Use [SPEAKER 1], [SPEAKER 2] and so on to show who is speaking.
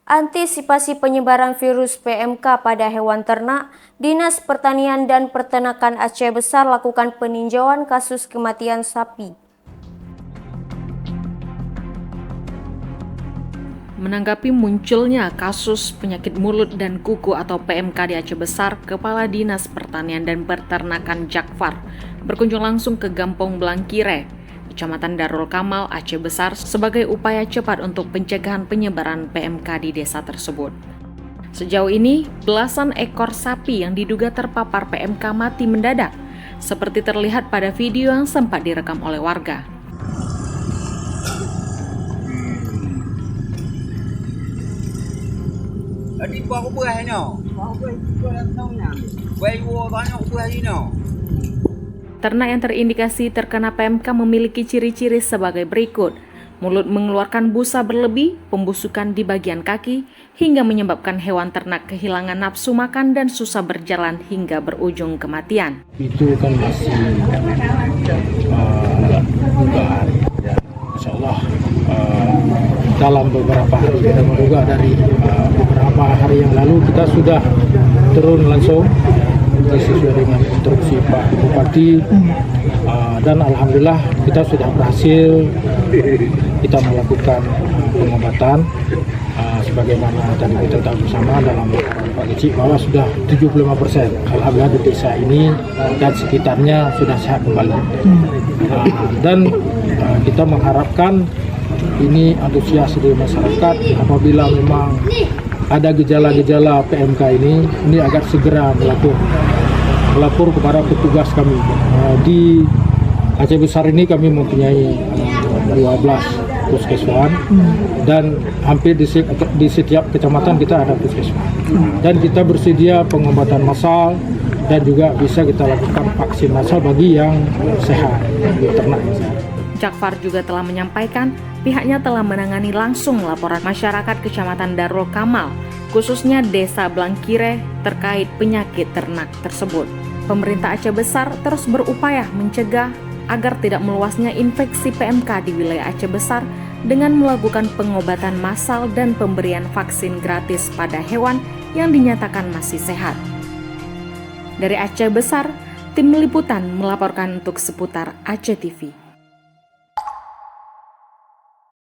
[SPEAKER 1] Antisipasi penyebaran virus PMK pada hewan ternak, Dinas Pertanian dan Peternakan Aceh Besar lakukan peninjauan kasus kematian sapi.
[SPEAKER 2] Menanggapi munculnya kasus penyakit mulut dan kuku atau PMK di Aceh Besar, Kepala Dinas Pertanian dan Peternakan Jakfar berkunjung langsung ke Gampong Blangkire, Kecamatan Darul Kamal, Aceh Besar sebagai upaya cepat untuk pencegahan penyebaran PMK di desa tersebut. Sejauh ini, belasan ekor sapi yang diduga terpapar PMK mati mendadak, seperti terlihat pada video yang sempat direkam oleh warga.
[SPEAKER 3] Adik buat apa beras ni? Buat banyak beras ni.
[SPEAKER 2] Ternak yang terindikasi terkena PMK memiliki ciri-ciri sebagai berikut. Mulut mengeluarkan busa berlebih, pembusukan di bagian kaki, hingga menyebabkan hewan ternak kehilangan nafsu makan dan susah berjalan hingga berujung kematian.
[SPEAKER 4] Itu kan masih dugaan. Insya Allah dalam beberapa hari kita menduga dari beberapa hari yang lalu kita sudah turun langsung sesuai dengan instruksi Pak Bupati dan alhamdulillah kita sudah berhasil kita melakukan pengobatan sebagaimana tadi kita tahu bersama dalam Pak Kecik bahwa sudah 75%. Alhamdulillah di desa ini dan sekitarnya sudah sehat kembali. Dan kita mengharapkan ini antusias dari masyarakat apabila memang ada gejala-gejala PMK ini agar segera melapor kepada petugas kami. Di Aceh Besar ini kami mempunyai 12 puskeswan dan hampir di setiap kecamatan kita ada puskeswan. Dan kita bersedia pengobatan massal dan juga bisa kita lakukan vaksin massal bagi yang sehat, ternak yang sehat.
[SPEAKER 2] Jakfar juga telah menyampaikan pihaknya telah menangani langsung laporan masyarakat Kecamatan Darul Kamal, khususnya Desa Blangkire terkait penyakit ternak tersebut. Pemerintah Aceh Besar terus berupaya mencegah agar tidak meluasnya infeksi PMK di wilayah Aceh Besar dengan melakukan pengobatan massal dan pemberian vaksin gratis pada hewan yang dinyatakan masih sehat. Dari Aceh Besar, tim liputan melaporkan untuk seputar Aceh TV.